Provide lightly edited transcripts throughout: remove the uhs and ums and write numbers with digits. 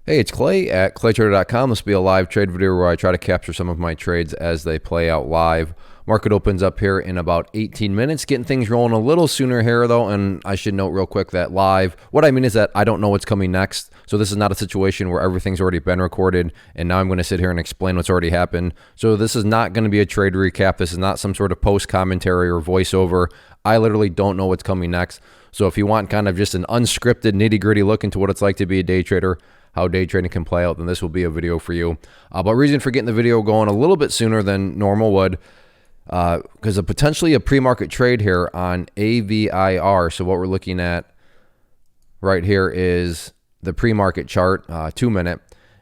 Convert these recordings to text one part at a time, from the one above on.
Hey, it's Clay at claytrader.com. This will be a live trade video where I try to capture some of my trades as they play out live. Market opens up here in about 18 minutes, getting things rolling a little sooner here though, and I should note real quick that live, what I mean is that I don't know what's coming next, so this is not a situation where everything's already been recorded and now I'm going to sit here and explain what's already happened. So this is not going to be a trade recap. This is not some sort of post commentary or voiceover. I literally don't know what's coming next. So if you want kind of just an unscripted, nitty-gritty look into what it's like to be a day trader, how day trading can play out, then this will be a video for you. But reason for getting the video going a little bit sooner than normal would, because of potentially a pre-market trade here on AVIR. So what we're looking at right here is the pre-market chart, 2 minute.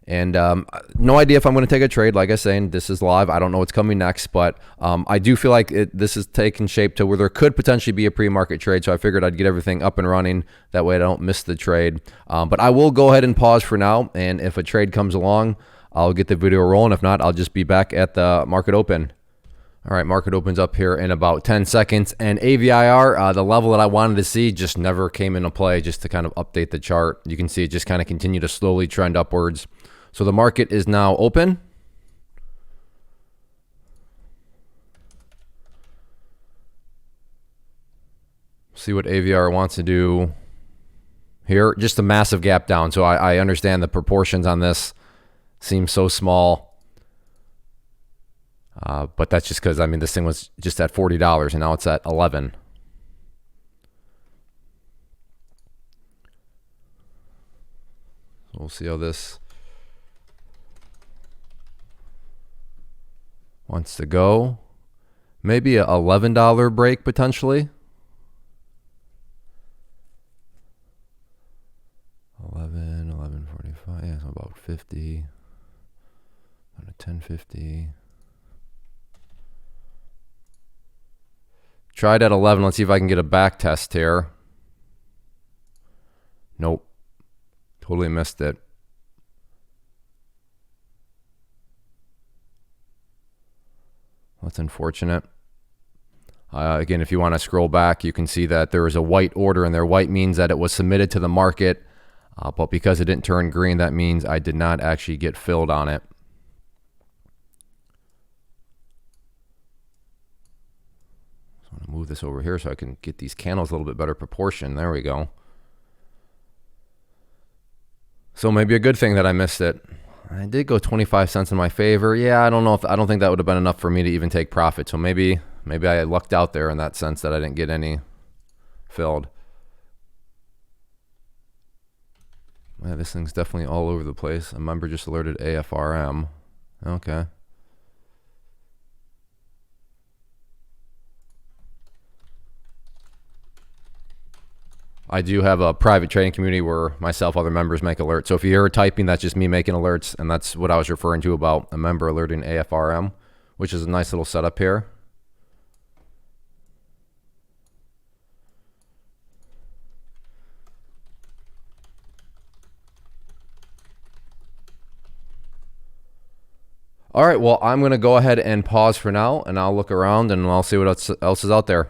And no idea if I'm going to take a trade. Like I was saying, this is live. I don't know what's coming next, but I do feel like this is taking shape to where there could potentially be a pre-market trade. So I figured I'd get everything up and running. That way I don't miss the trade. But I will go ahead and pause for now. And if a trade comes along, I'll get the video rolling. If not, I'll just be back at the market open. All right, market opens up here in about 10 seconds. And AVIR, the level that I wanted to see just never came into play. Just to kind of update the chart, you can see it just kind of continue to slowly trend upwards. So the market is now open. See what AVIR wants to do here. Just a massive gap down. So I understand the proportions on this seem so small. But that's just because, I mean, this thing was just at $40 and now it's at $11. So we'll see how this wants to go. Maybe a $11 break potentially. 11.45. Yeah, so about 50. On a 10.50. Tried at 11. Let's see if I can get a back test here. Nope. Totally missed it. That's unfortunate. Again, if you want to scroll back, you can see that there is a white order in there. White means that it was submitted to the market, but because it didn't turn green, that means I did not actually get filled on it. So I'm going to move this over here so I can get these candles a little bit better proportion. There we go. So maybe a good thing that I missed it. I did go 25 cents in my favor. Yeah, I don't think that would have been enough for me to even take profit. So maybe I lucked out there in that sense that I didn't get any filled. Yeah, this thing's definitely all over the place. A member just alerted AFRM. Okay. I do have a private trading community where myself, other members make alerts. So if you hear typing, that's just me making alerts, and that's what I was referring to about a member alerting AFRM, which is a nice little setup here. All right, well, I'm going to go ahead and pause for now, and I'll look around, and I'll see what else is out there.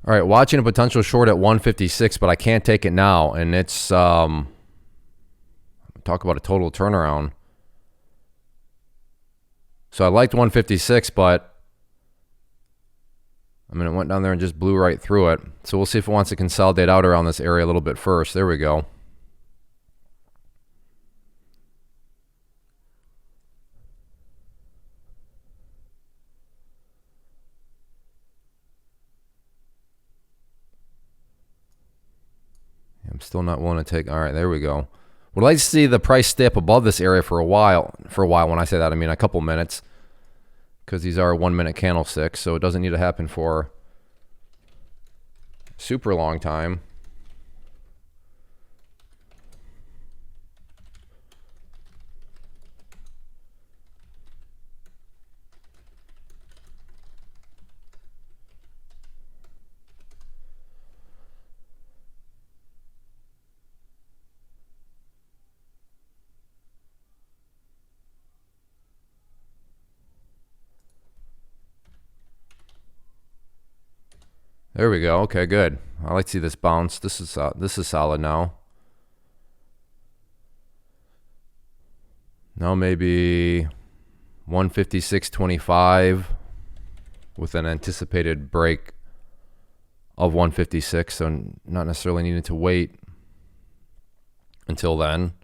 All right, watching a potential short at 156, but I can't take it now. And it's, talk about a total turnaround. So I liked 156, but, I mean, it went down there and just blew right through it. So we'll see if it wants to consolidate out around this area a little bit first. There we go. I'm still not willing to take. All right, there we go. Would like to see the price stay up above this area for a while. When I say that, I mean a couple minutes, because these are 1 minute candlesticks, so it doesn't need to happen for a super long time. There we go. Okay, good. I like to see this bounce. This is solid now. Now maybe 156.25 with an anticipated break of 156, so not necessarily needing to wait until then.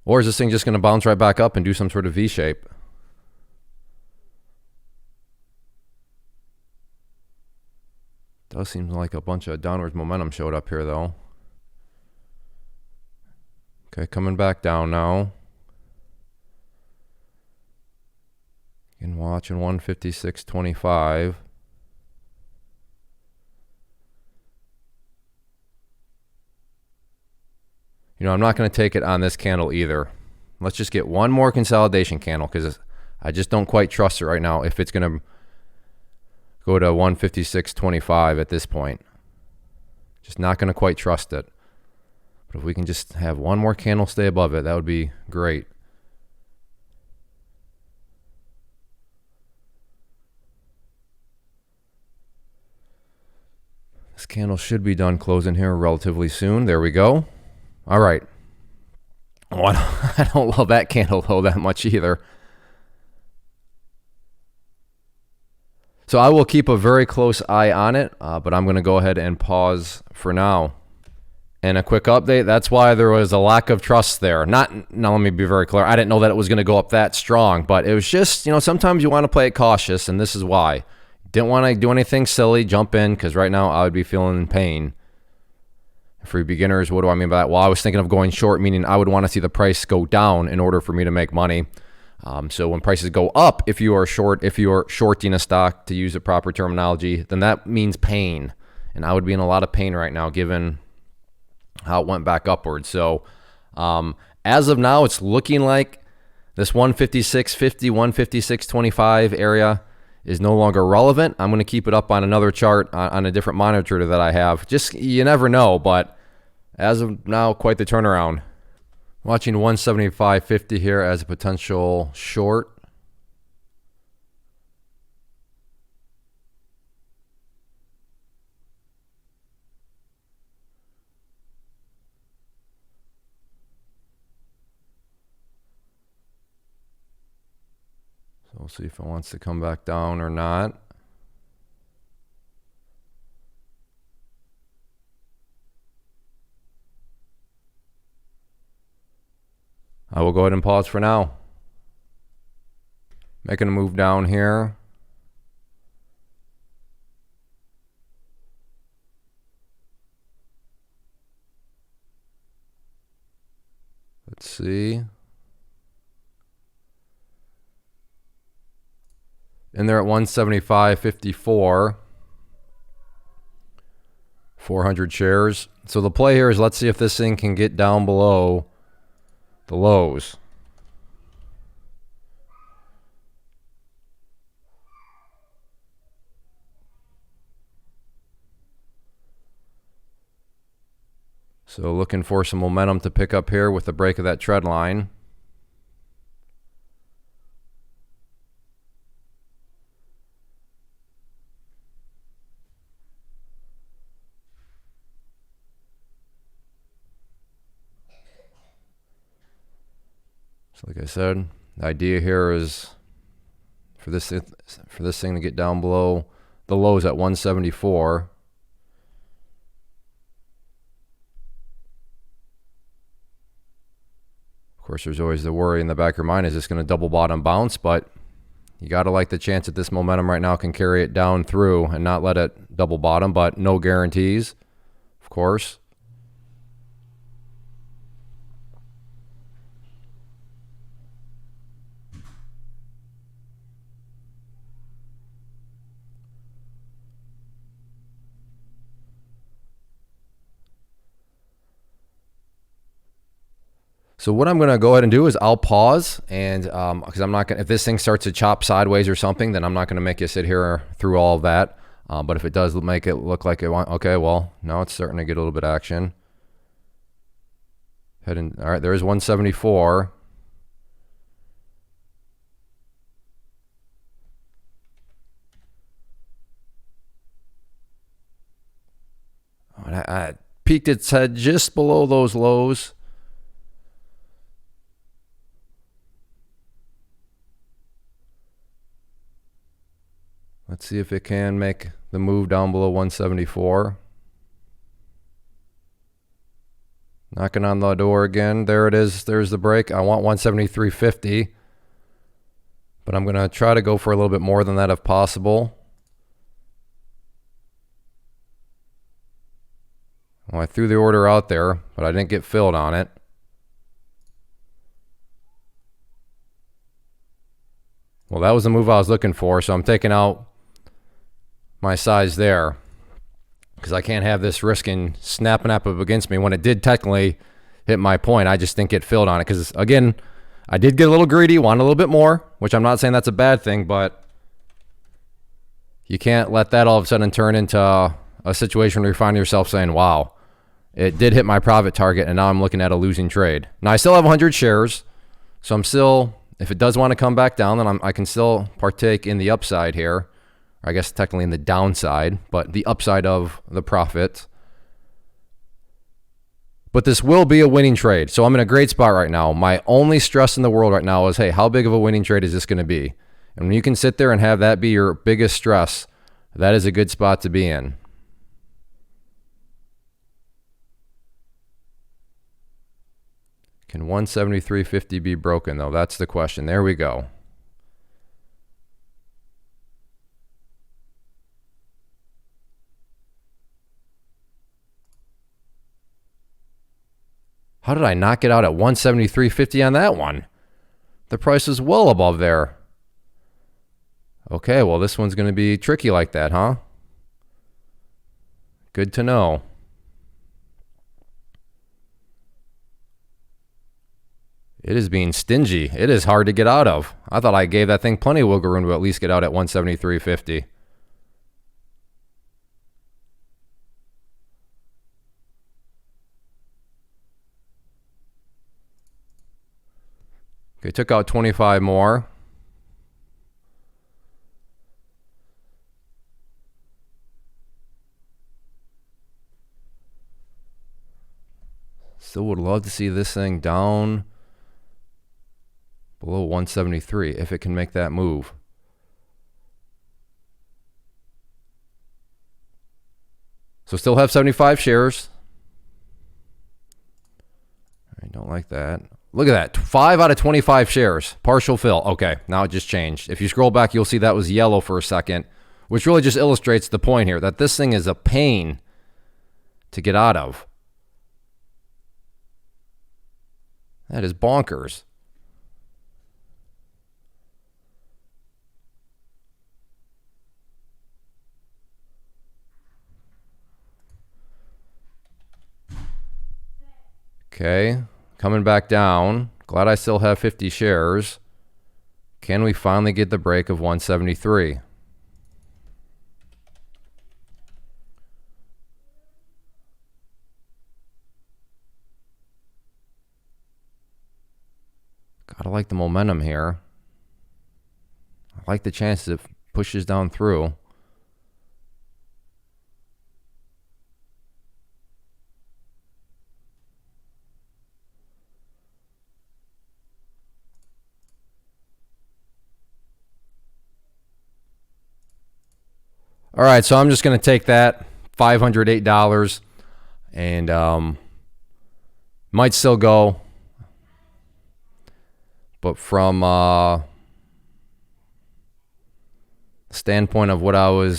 Or is this thing just going to bounce right back up and do some sort of V shape? Does seem like a bunch of downwards momentum showed up here though. Okay, coming back down now. And watching 156.25. You know, I'm not going to take it on this candle either. Let's just get one more consolidation candle because I just don't quite trust it right now if it's going to go to 156.25 at this point. Just not going to quite trust it. But if we can just have one more candle stay above it, that would be great. This candle should be done closing here relatively soon. There we go. All right. Oh, I don't love that candle though that much either. So I will keep a very close eye on it, but I'm going to go ahead and pause for now. And a quick update, that's why there was a lack of trust there. Now let me be very clear. I didn't know that it was going to go up that strong, but it was just, you know, sometimes you want to play it cautious, and this is why. Didn't want to do anything silly, jump in, because right now I would be feeling pain. For beginners, what do I mean by that? Well, I was thinking of going short, meaning I would want to see the price go down in order for me to make money. So when prices go up, if you are shorting a stock, to use the proper terminology, then that means pain. And I would be in a lot of pain right now given how it went back upwards. So as of now, it's looking like this 156.50, 156.25 area is no longer relevant. I'm going to keep it up on another chart on a different monitor that I have. Just, you never know, but as of now, quite the turnaround. Watching 175.50 here as a potential short. So we'll see if it wants to come back down or not. I will go ahead and pause for now. Making a move down here. Let's see. And they're at 175.54. 400 shares. So the play here is, let's see if this thing can get down below the lows. So looking for some momentum to pick up here with the break of that trend line. So like I said, the idea here is for this thing to get down below the lows at 174. Of course, there's always the worry in the back of your mind, is this going to double bottom bounce? But you got to like the chance that this momentum right now can carry it down through and not let it double bottom, but no guarantees, of course. So what I'm going to go ahead and do is I'll pause, and because I'm not going to, if this thing starts to chop sideways or something, then I'm not going to make you sit here through all of that. But if it does make it look like it wants, okay, well, now it's starting to get a little bit of action. Heading, all right, there's 174. I peeked its head just below those lows. Let's see if it can make the move down below 174. Knocking on the door again. There it is. There's the break. I want 173.50. But I'm going to try to go for a little bit more than that if possible. Well, I threw the order out there, but I didn't get filled on it. Well, that was the move I was looking for, so I'm taking out my size there because I can't have this risking snapping up against me when it did technically hit my point. I just didn't get filled on it because, again, I did get a little greedy, want a little bit more, which I'm not saying that's a bad thing, but you can't let that all of a sudden turn into a situation where you find yourself saying, wow, it did hit my profit target, and now I'm looking at a losing trade. Now, I still have 100 shares, so I'm still, if it does want to come back down, then I can still partake in the upside here. I guess technically in the downside, but the upside of the profit. But this will be a winning trade. So I'm in a great spot right now. My only stress in the world right now is, hey, how big of a winning trade is this going to be? And when you can sit there and have that be your biggest stress, that is a good spot to be in. Can 173.50 be broken, though? That's the question. There we go. How did I not get out at 173.50 on that one? The price is well above there. Okay, well, this one's going to be tricky like that, huh? Good to know. It is being stingy. It is hard to get out of. I thought I gave that thing plenty of wiggle room to at least get out at 173.50. Okay, took out 25 more. Still would love to see this thing down below 173 if it can make that move. So still have 75 shares. I don't like that. Look at that. 5 out of 25 shares. Partial fill. Okay, now it just changed. If you scroll back, you'll see that was yellow for a second, which really just illustrates the point here, that this thing is a pain to get out of. That is bonkers. Okay, coming back down. Glad I still have 50 shares. Can we finally get the break of 173? Gotta like the momentum here. I like the chances it pushes down through. All right, so I'm just going to take that $508 and might still go. But from standpoint of what I'm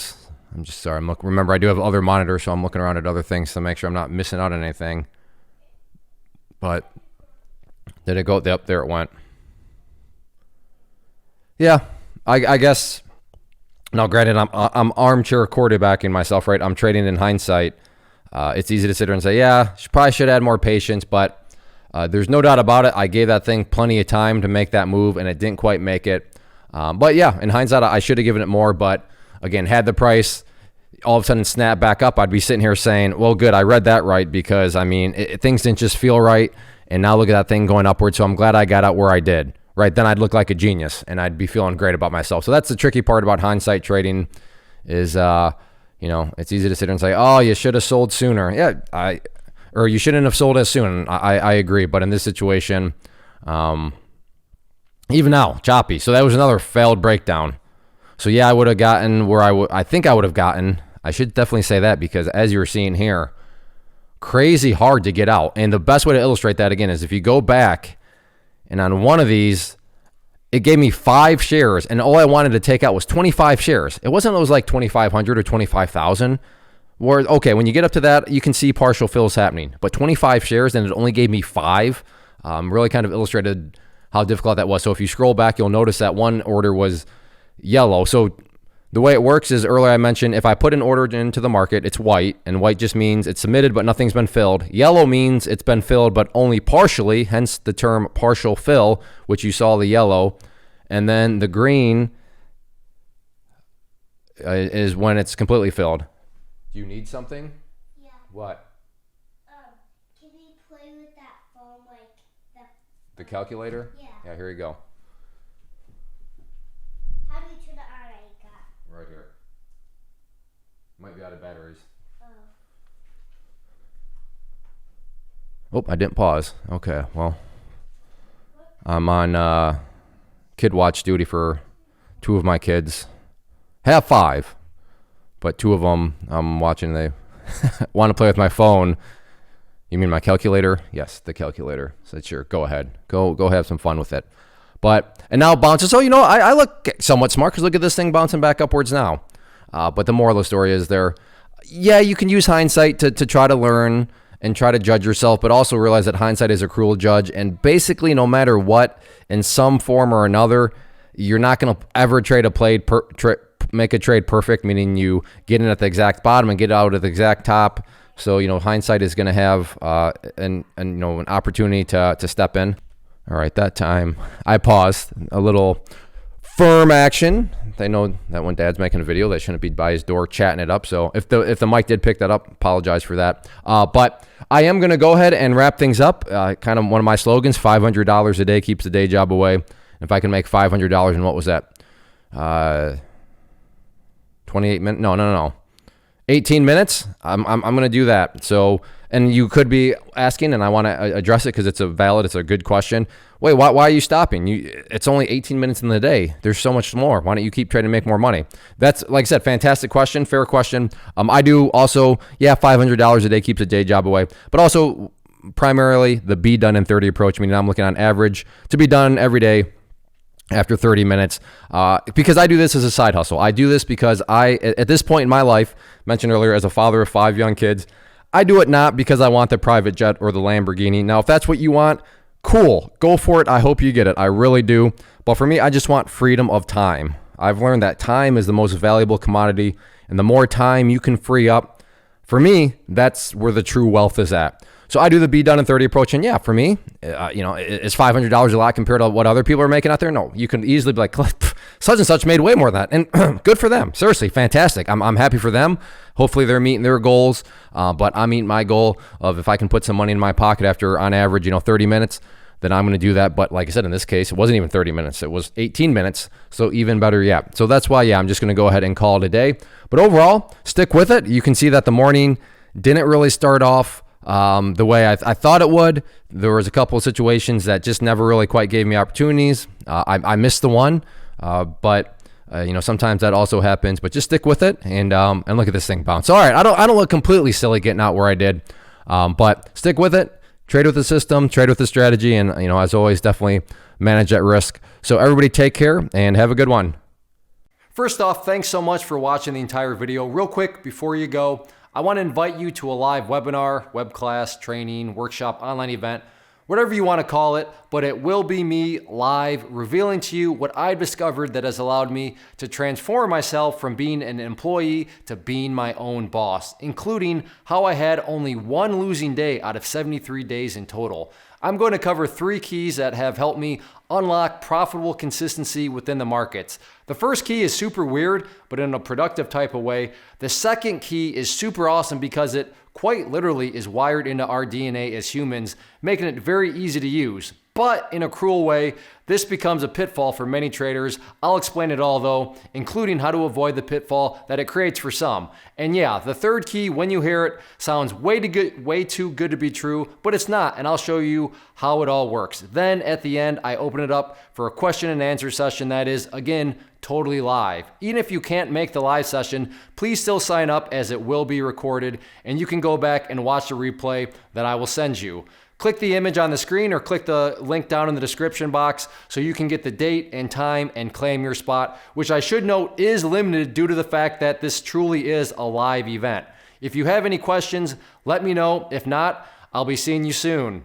just sorry. Remember, I do have other monitors, so I'm looking around at other things to make sure I'm not missing out on anything. But did it go? Yep, there it went. Yeah, I guess. Now, granted, I'm armchair quarterbacking myself, right? I'm trading in hindsight. It's easy to sit there and say, yeah, probably should add more patience, but there's no doubt about it. I gave that thing plenty of time to make that move, and it didn't quite make it. But yeah, in hindsight, I should have given it more. But again, had the price all of a sudden snap back up, I'd be sitting here saying, well, good, I read that right, because I mean, things didn't just feel right. And now look at that thing going upward. So I'm glad I got out where I did. Right, then I'd look like a genius, and I'd be feeling great about myself. So that's the tricky part about hindsight trading is, it's easy to sit there and say, oh, you should have sold sooner. Yeah, or you shouldn't have sold as soon. I agree, but in this situation, even now, choppy. So that was another failed breakdown. So yeah, I would have gotten where I think I would have gotten. I should definitely say that because as you're seeing here, crazy hard to get out. And the best way to illustrate that again is if you go back and on one of these, it gave me 5 shares and all I wanted to take out was 25 shares. It wasn't, it was like 2,500 or 25,000. Where, okay, when you get up to that, you can see partial fills happening. But 25 shares and it only gave me 5, really kind of illustrated how difficult that was. So if you scroll back, you'll notice that one order was yellow. So the way it works is earlier I mentioned if I put an order into the market, it's white, and white just means it's submitted but nothing's been filled. Yellow means it's been filled but only partially, hence the term partial fill, which you saw the yellow. And then the green is when it's completely filled. Do you need something? Yeah. What? Can you play with that phone like the calculator? Yeah. Yeah, here you go. How do you turn it on? I got. Right here. Might be out of batteries. Oh, I didn't pause. Okay, well, I'm on kid watch duty for 2 of my kids. Have 5, but 2 of them I'm watching. They want to play with my phone. You mean my calculator? Yes, the calculator. So sure, go ahead. Go have some fun with it. But, and now it bounces. So, you know, I look somewhat smart because look at this thing bouncing back upwards now. But the moral of the story is yeah, you can use hindsight to try to learn and try to judge yourself, but also realize that hindsight is a cruel judge. And basically, no matter what, in some form or another, you're not going to ever make a trade perfect, meaning you get in at the exact bottom and get out at the exact top. So, you know, hindsight is going to have an opportunity to step in. All right, that time I paused. A little firm action. They know that when Dad's making a video, they shouldn't be by his door chatting it up. So if the mic did pick that up, apologize for that. But I am going to go ahead and wrap things up. Kind of one of my slogans, $500 a day keeps the day job away. If I can make $500 in what was that? 28 minutes? No. 18 minutes. I'm going to do that. So, and you could be asking, and I want to address it because it's a good question. Wait, why are you stopping? It's only 18 minutes in the day. There's so much more. Why don't you keep trading to make more money? That's, like I said, fantastic question, fair question. I do also, $500 a day keeps a day job away, but also primarily the be done in 30 approach, meaning I'm looking on average to be done every day after 30 minutes, because I do this as a side hustle. I do this because at this point in my life, mentioned earlier, as a father of 5 young kids, I do it not because I want the private jet or the Lamborghini. Now, if that's what you want, cool, go for it. I hope you get it. I really do. But for me, I just want freedom of time. I've learned that time is the most valuable commodity, and the more time you can free up, for me, that's where the true wealth is at. So I do the be done in 30 approach, and for me, is $500 a lot compared to what other people are making out there? No, you can easily be like, such and such made way more than that, and good for them. Seriously, fantastic. I'm happy for them. Hopefully they're meeting their goals, but I'm meeting my goal of if I can put some money in my pocket after, on average, 30 minutes, then I'm going to do that. But like I said, in this case, it wasn't even 30 minutes. It was 18 minutes, so even better, So that's why, I'm just going to go ahead and call it a day. But overall, stick with it. You can see that the morning didn't really start off the way I thought it would. There was a couple of situations that just never really quite gave me opportunities. I missed the one, but sometimes that also happens. But just stick with it and look at this thing bounce. All right, I don't look completely silly getting out where I did, but stick with it. Trade with the system, trade with the strategy, and as always, definitely manage that risk. So everybody, take care and have a good one. First off, thanks so much for watching the entire video. Real quick before you go, I want to invite you to a live webinar, web class, training, workshop, online event, whatever you want to call it, but it will be me live revealing to you what I've discovered that has allowed me to transform myself from being an employee to being my own boss, including how I had only one losing day out of 73 days in total. I'm going to cover 3 keys that have helped me unlock profitable consistency within the markets. The first key is super weird, but in a productive type of way. The second key is super awesome because it quite literally is wired into our DNA as humans, making it very easy to use. But in a cruel way, this becomes a pitfall for many traders. I'll explain it all though, including how to avoid the pitfall that it creates for some. And yeah, the third key, when you hear it, sounds way too good to be true, but it's not, and I'll show you how it all works. Then at the end, I open it up for a question and answer session that is, again, totally live. Even if you can't make the live session, please still sign up as it will be recorded, and you can go back and watch the replay that I will send you. Click the image on the screen or click the link down in the description box so you can get the date and time and claim your spot, which I should note is limited due to the fact that this truly is a live event. If you have any questions, let me know. If not, I'll be seeing you soon.